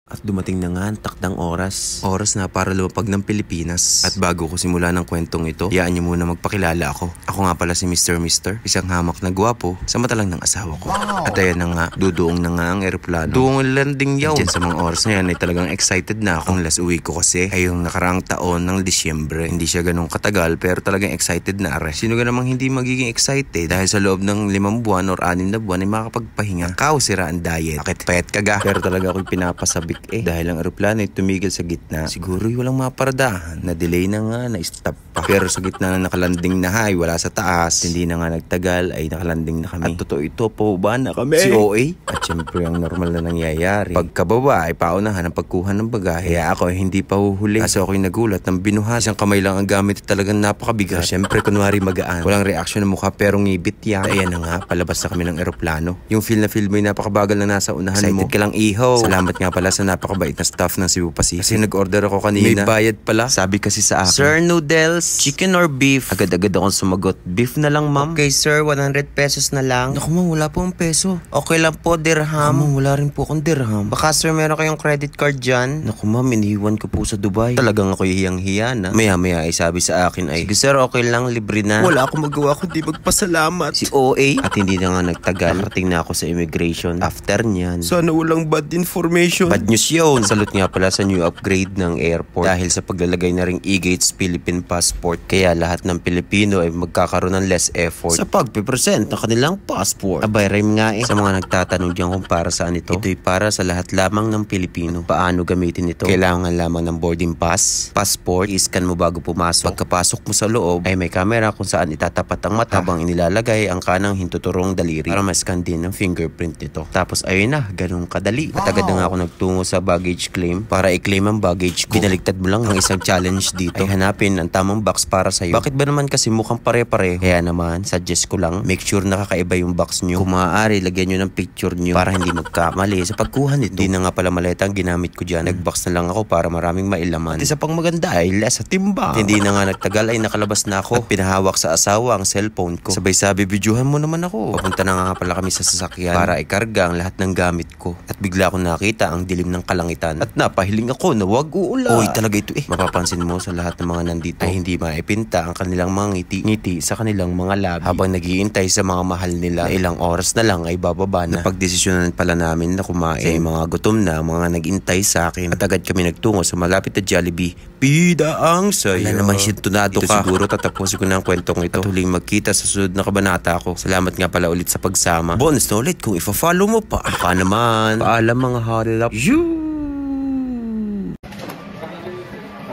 At dumating na nga ang takdang oras. Oras na para lumapag ng Pilipinas. At bago ko simula ng kwentong ito, hayaan niyo muna magpakilala ako. Ako nga pala si Mr. Isang hamak na gwapo sa mata lang ng asawa ko. At ayan na nga, duduong na nga ang eroplano. Duong landing yaw. At sa mga oras na yan ay talagang excited na ako. Ang last uwi ko kasi ay yung nakaraang taon ng Disyembre. Hindi siya ganun katagal pero talagang excited na are. Sino ka namang hindi magiging excited dahil sa loob ng 5 buwan or 6 na buwan ay makakapagpahinga. Sira ang diet. Bakit payat ka ga? Pero talaga ako'y pinapasabik dahil ang eroplano ay tumigil sa gitna. Siguro'y walang maparadahan. Na-delay na nga, na-stop pa. Pero sa gitna na nakalanding na hay, wala sa taas. Hindi na nga nagtagal ay nakalanding na kami. At totoo ito, pababa na kami. Si OA. At syempre ang normal na nangyayari. Pagkababa ay paunahan ang pagkuha ng bagahe. Kaya ako ay hindi pa huhuli. Kasi ako'y nagulat ng binuhas. Isang kamay lang ang gamit at talagang napakabigat. Syempre kunwari magaan. Walang reaksyon ng mukha pero ngibit yan. Ayan na nga, palabas na kami ng eroplano. Yung feel na feel mo yung napakabagal na nasa unahan mo. Excited ka lang iho. Salamat nga pala sa napakabait na staff ng Cebu Pacific. Kasi nag-order ako kanina. May bayad pala. Sabi kasi sa akin, "Sir, noodles, chicken or beef?" Agad-agad akong sumagot, "Beef na lang, ma'am." "Okay, sir, 100 pesos na lang." Naku, ma'am, wala po ang peso. "Okay lang po, dirham." "Ma'am, wala rin po akong dirham." "Baka, sir, meron kayong credit card dyan?" Naku, ma'am, iniwan ko po sa Dubai. Talagang ako hiyang-hiya na. Maya-maya ay sabi sa akin ay, "Sige, sir, okay lang, libre na." Wala akong magawa kundi magpasalamat. Si OA. At hindi na nga nagtagal. Nakarating na ako sa immigration. After niyan, sana walang bad information. Bad news yun. Salute nga pala sa new upgrade ng airport. Dahil sa paglalagay na ring e-gates Philippine passport. Kaya lahat ng Pilipino ay magkakaroon ng less effort sa pagpipresent ng kanilang passport. Abay, rhyme nga Sa mga nagtatanong dyan kung para saan ito, ito'y para sa lahat lamang ng Pilipino. Paano gamitin ito? Kailangan lamang ng boarding pass, passport, i-scan mo bago pumasok. Pagkapasok mo sa loob, ay may camera kung saan itatapat ang mata habang inilalagay ang kanang hintuturong daliri para ma-scan din ang fingerprint nito. Tapos ayun na, ganun kadali. At agad na nga ako nagtungo sa baggage claim para i-claim ang baggage ko. Binaligtad mo lang ang isang challenge dito ay hanapin ang tamang box para sa'yo. Bakit ba naman kasi mukhang pare-pare? Kaya naman, suggest ko lang, make sure nakakaiba yung box nyo. Kung maaari, lagyan nyo ng picture nyo para hindi magkamali sa pagkuha nito. Hindi na nga pala maleta ang ginamit ko dyan. Nagbox na lang ako para maraming mailaman. At isa pang maganda ay less sa timbang. At hindi na nga nagtagal ay nakalabas na ako. At pinahawak sa asawa ang cellphone ko. Sabay sabi, "Videohan mo naman ako." Papunta na nga pala kami sa sasakyan para ikarga ang lahat ng gamit ko. At bigla akong nakita ang dilim ng kalangitan. At napahiling ako na wag uulan. Oy, talaga ito Mapapansin mo sa lahat ng mga nandito ay hindi maipinta ang kanilang mga ngiti sa kanilang mga labi. Habang naghihintay sa mga mahal nila na ilang oras na lang ay bababa na. Napagdesisyonan pala namin na kumain. Kasi mga gutom na mga nagintay sa akin. At agad kami nagtungo sa malapit na Jollibee. Bida ang sayo. Wala naman sintunado ka. Siguro tatapusin ko na ang kwentong ito. At huling magkita sa sunod na kabanata ko. Salamat nga pala ulit sa pagsama. Bonus na ulit kung ifa-follow mo pa. Baka naman. Paalam mga halap.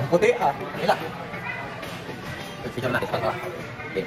Puti Ila. Picture natin. Okay.